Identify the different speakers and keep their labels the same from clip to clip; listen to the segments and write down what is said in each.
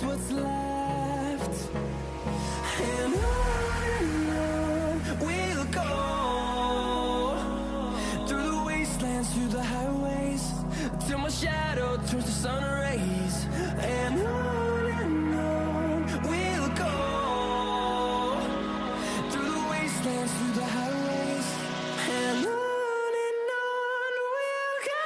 Speaker 1: what's left. And on we'll go, through the wastelands, through the highways, till my shadow turns to sun rays. And on we'll go, through the wastelands, through the highways, and on we'll go.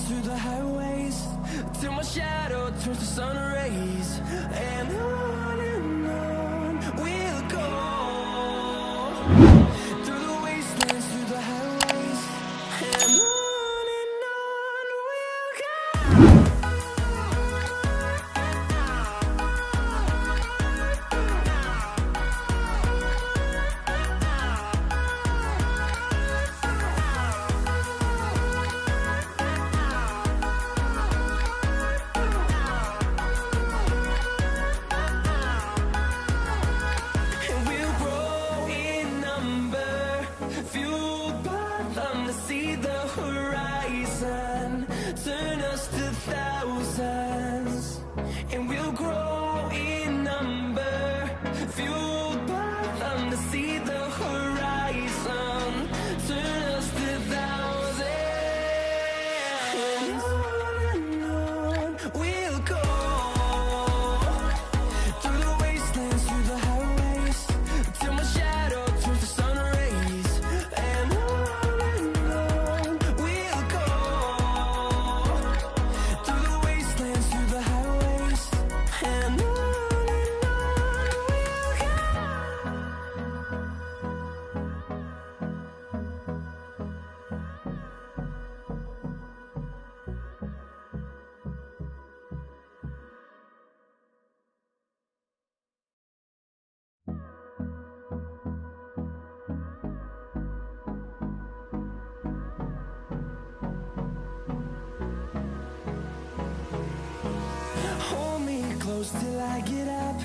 Speaker 1: Through the highways, till my shadow turns to sun rays. And on we'll go, through the wastelands, through the highways, and on we'll go. Turn us to thousands, and we'll grow in number, fueled by them to see the horizon. Turn us to thousands, and on we'll go, through the wastelands, through the highways, till my shadow turns to sun rays. And on we'll go, through the wastelands, through the highways, and on we'll go. Hold me close till I get up.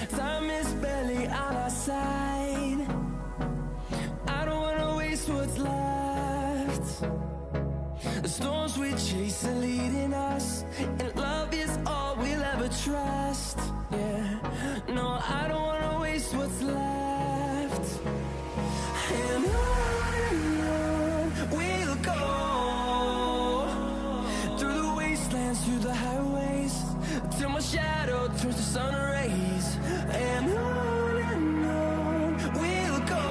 Speaker 1: Time is barely on our side. I don't wanna waste what's left. The storms we chase are leading us, and love is all we'll ever trust. Yeah, no, I don't wanna waste what's left. And on we'll go, through the wastelands, through the highways, till my shadow turns to sun rays. And on we'll go,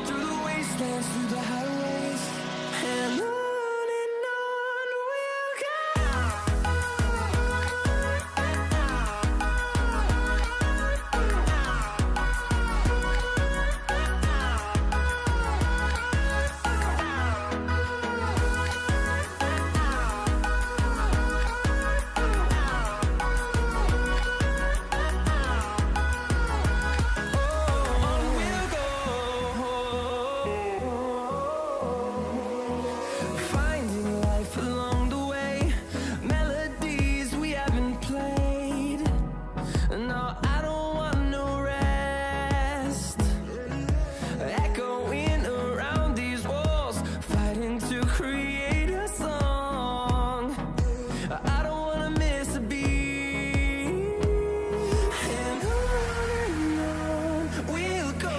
Speaker 1: through the wastelands, through the highways, and on we'll go. Finding life along the way, melodies we haven't played. No, I don't want no rest. Echoing around these walls, fighting to create a song. I don't wanna miss a beat. And on we'll go,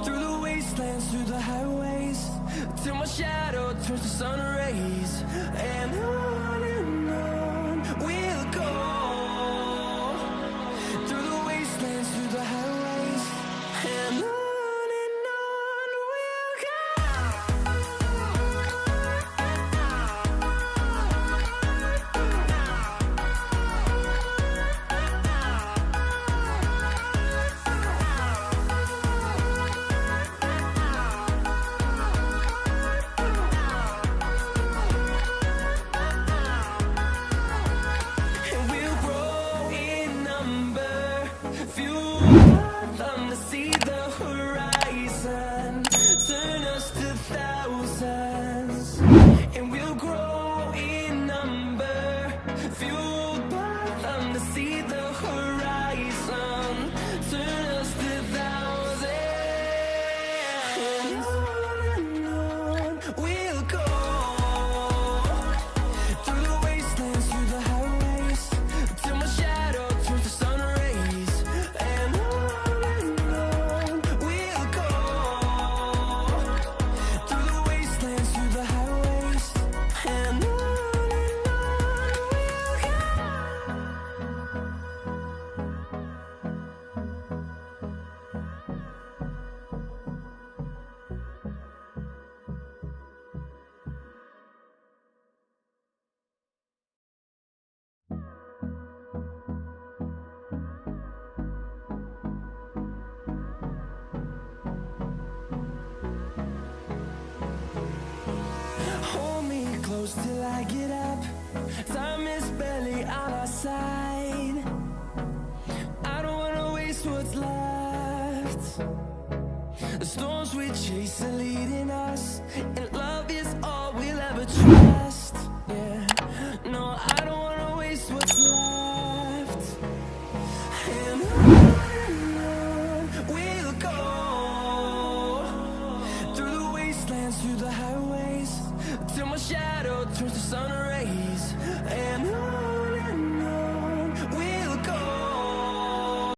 Speaker 1: through the wastelands, through the highways, till my shadow turns to sun rays. And on we'll go, through the wastelands, close till I get up. Time is barely on our side. I don't wanna waste what's left. The storms we chase are leading us, and love is all we'll ever trust. Yeah, no, I don't wanna waste what's left. And on we'll go, through the wastelands, through the highways, till my shadow turns to sun